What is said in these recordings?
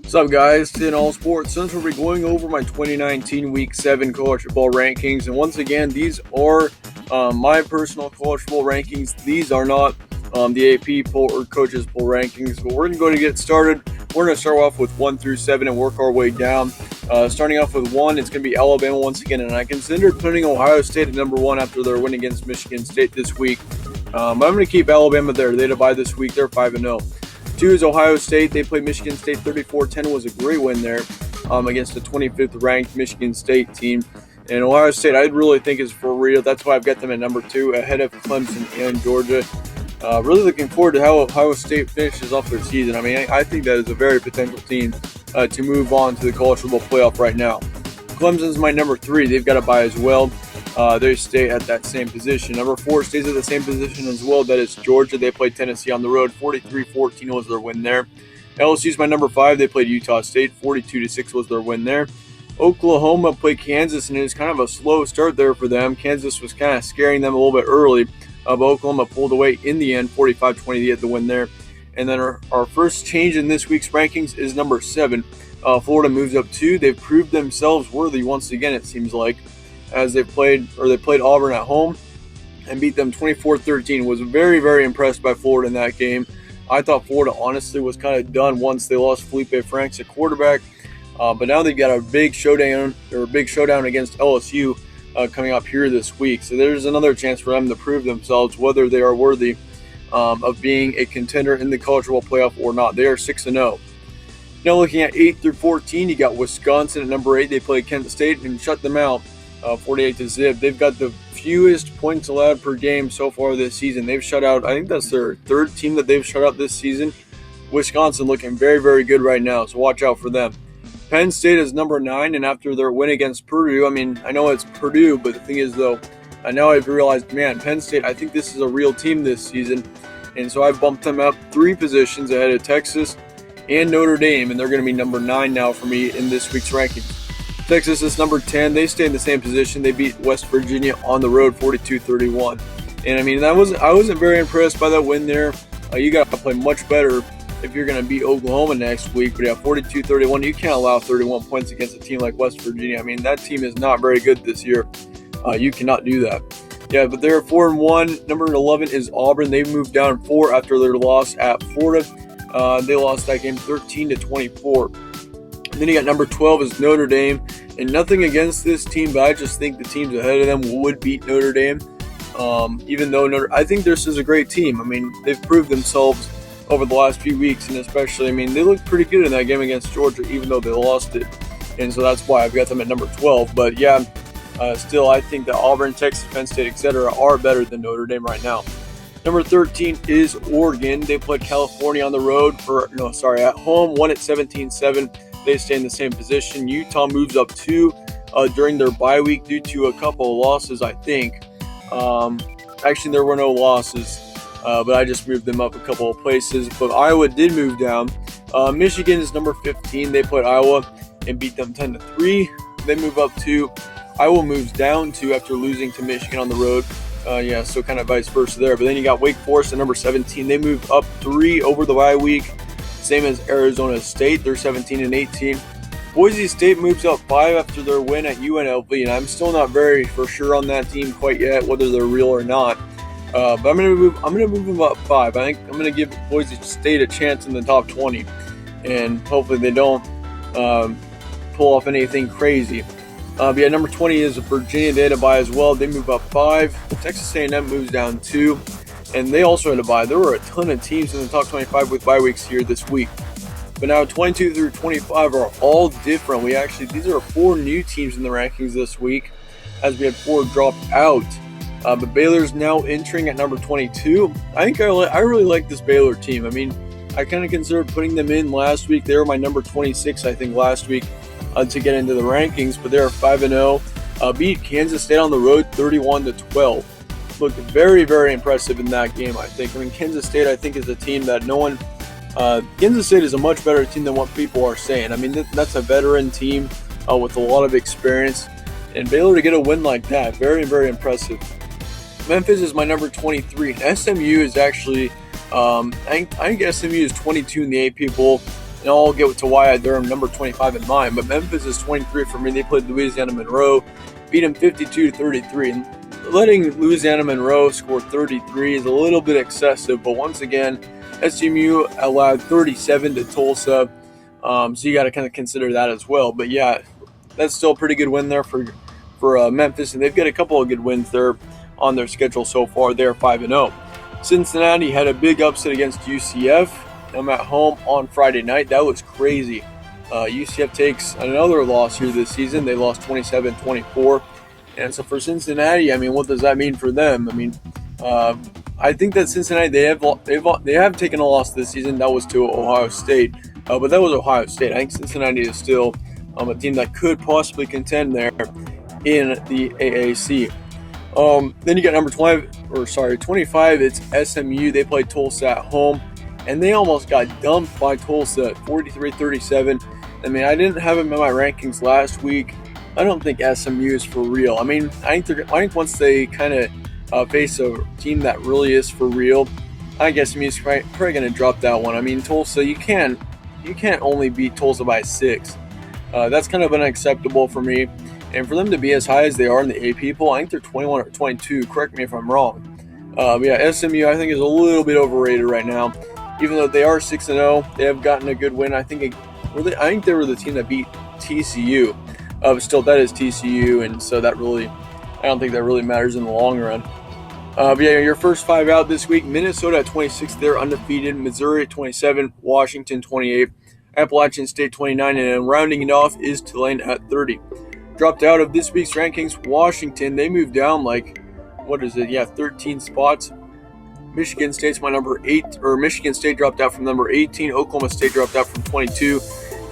What's up, guys? Today in All Sports Since we'll be going over my 2019 Week 7 college football rankings. And once again, these are my personal college football rankings. These are not the AP poll or coaches poll rankings. But we're going to get started. We're going to start off with 1 through 7 and work our way down. Starting off with 1, it's going to be Alabama once again. And I considered putting Ohio State at number 1 after their win against Michigan State this week. But I'm going to keep Alabama there. They had a bye this week. They're 5-0. 2 is Ohio State. They played Michigan State 34-10. Was a great win there against the 25th ranked Michigan State team. And Ohio State, I really think is for real. That's why I've got them at number 2 ahead of Clemson and Georgia. Really looking forward to how Ohio State finishes off their season. I mean, I think that is a very potential team to move on to the college football playoff right now. Clemson's my number 3. They've got a bye as well. They stay at that same position. Number 4 stays at the same position as well. That is Georgia. They played Tennessee on the road. 43-14 was their win there. LSU's my number 5. They played Utah State. 42-6 was their win there. Oklahoma played Kansas, and it was kind of a slow start there for them. Kansas was kind of scaring them a little bit early, but Oklahoma pulled away in the end. 45-20 they had the win there. And then our first change in this week's rankings is number 7. Florida moves up 2. They've proved themselves worthy once again, it seems like, as they played Auburn at home and beat them 24-13. Was very, very impressed by Florida in that game. I thought Florida honestly was kind of done once they lost Felipe Franks at quarterback. But now they've got a big showdown against LSU coming up here this week. So there's another chance for them to prove themselves whether they are worthy of being a contender in the college football playoff or not. They are 6-0. Now looking at 8 through 14, you got Wisconsin at number 8. They played Kent State and shut them out. 48-0. They've got the fewest points allowed per game so far this season. They've shut out, I think that's their 3rd team that they've shut out this season. Wisconsin looking very, very good right now, so watch out for them. Penn State is number 9, and after their win against Purdue, I mean, I know it's Purdue, but the thing is, though, now I've realized, man, Penn State, I think this is a real team this season, and so I've bumped them up 3 positions ahead of Texas and Notre Dame, and they're going to be number 9 now for me in this week's rankings. Texas is number 10. They stay in the same position. They beat West Virginia on the road 42-31. And I mean, I wasn't very impressed by that win there. You got to play much better if you're going to beat Oklahoma next week. But yeah, 42-31, you can't allow 31 points against a team like West Virginia. I mean, that team is not very good this year. You cannot do that. Yeah, but they're 4-1. Number 11 is Auburn. They moved down 4 after their loss at Florida. They lost that game 13-24. Then you got number 12 is Notre Dame. And nothing against this team, but I just think the teams ahead of them would beat Notre Dame. Even though I think this is a great team. I mean, they've proved themselves over the last few weeks, and especially, I mean, they looked pretty good in that game against Georgia, even though they lost it. And so that's why I've got them at number 12. But yeah, still, I think that Auburn, Texas, Penn State, etc. are better than Notre Dame right now. Number 13 is Oregon. They played California on the road at home, won at 17-7. They stay in the same position. Utah moves up 2 during their bye week due to a couple of losses, I think. Actually, there were no losses, but I just moved them up a couple of places. But Iowa did move down. Michigan is number 15. They played Iowa and beat them 10-3. They move up 2. Iowa moves down 2 after losing to Michigan on the road. So kind of vice versa there. But then you got Wake Forest at number 17. They move up 3 over the bye week. Same as Arizona State, they're 17-18. Boise State moves up 5 after their win at UNLV, and I'm still not very for sure on that team quite yet, whether they're real or not. But I'm gonna move them up 5. I think I'm gonna give Boise State a chance in the top 20, and hopefully they don't pull off anything crazy. But yeah, number 20 is Virginia. They had a bye as well. They move up 5. Texas A&M moves down 2. And they also had a bye. There were a ton of teams in the top 25 with bye weeks here this week. But now 22 through 25 are all different. These are 4 new teams in the rankings this week, as we had 4 dropped out. But Baylor's now entering at number 22. I really like this Baylor team. I mean, I kind of considered putting them in last week. They were my number 26, I think, last week to get into the rankings. But they're 5-0. Beat Kansas State on the road 31-12. Looked very, very impressive in that game, I think. I mean, Kansas State, I think, is a team that Kansas State is a much better team than what people are saying. I mean, that's a veteran team with a lot of experience. And Baylor to get a win like that, very, very impressive. Memphis is my number 23. And SMU is actually, I think SMU is 22 in the AP poll. and I'll get to why they're number 25 in mine. But Memphis is 23 for me. They played Louisiana Monroe, beat them 52-33. And letting Louisiana Monroe score 33 is a little bit excessive, but once again, SMU allowed 37 to Tulsa, so you got to kind of consider that as well. But yeah, that's still a pretty good win there for Memphis, and they've got a couple of good wins there on their schedule so far. They're 5-0. Cincinnati had a big upset against UCF. I'm at home on Friday night. That was crazy. UCF takes another loss here this season. They lost 27-24. And so for Cincinnati, I mean, what does that mean for them? I mean, I think that Cincinnati, they have taken a loss this season. That was to Ohio State, but that was Ohio State. I think Cincinnati is still a team that could possibly contend there in the AAC. Then you got number 25. It's SMU. They played Tulsa at home, and they almost got dumped by Tulsa at 43-37. I mean, I didn't have them in my rankings last week. I don't think SMU is for real. I mean, I think once they kind of face a team that really is for real, I guess SMU is probably going to drop that one. I mean, Tulsa, you can't only beat Tulsa by 6. That's kind of unacceptable for me. And for them to be as high as they are in the AP poll, I think they're 21 or 22. Correct me if I'm wrong. Yeah, SMU I think is a little bit overrated right now. Even though they are 6-0, they have gotten a good win. I think they were the team that beat TCU. But still, that is TCU, and so I don't think that really matters in the long run. But yeah, your first 5 out this week: Minnesota at 26, they're undefeated. Missouri at 27, Washington 28, Appalachian State 29, and then rounding it off is Tulane at 30. Dropped out of this week's rankings, Washington. They moved down 13 spots. Michigan State's my number 8, or Michigan State dropped out from number 18. Oklahoma State dropped out from 22.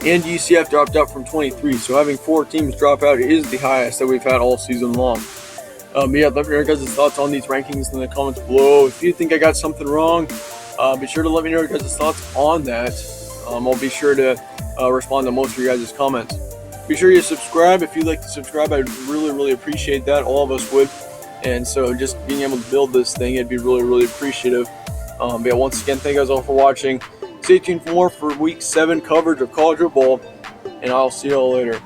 And UCF dropped out from 23. So having 4 teams drop out is the highest that we've had all season long. Let me know your guys' thoughts on these rankings in the comments below. If you think I got something wrong, be sure to let me know your guys' thoughts on that. I'll be sure to respond to most of your guys' comments. Be sure you subscribe. If you'd like to subscribe, I'd really, really appreciate that. All of us would. And so just being able to build this thing, I'd be really, really appreciative. But yeah, once again, thank you guys all for watching. Stay tuned for more for Week 7 coverage of college football, and I'll see you all later.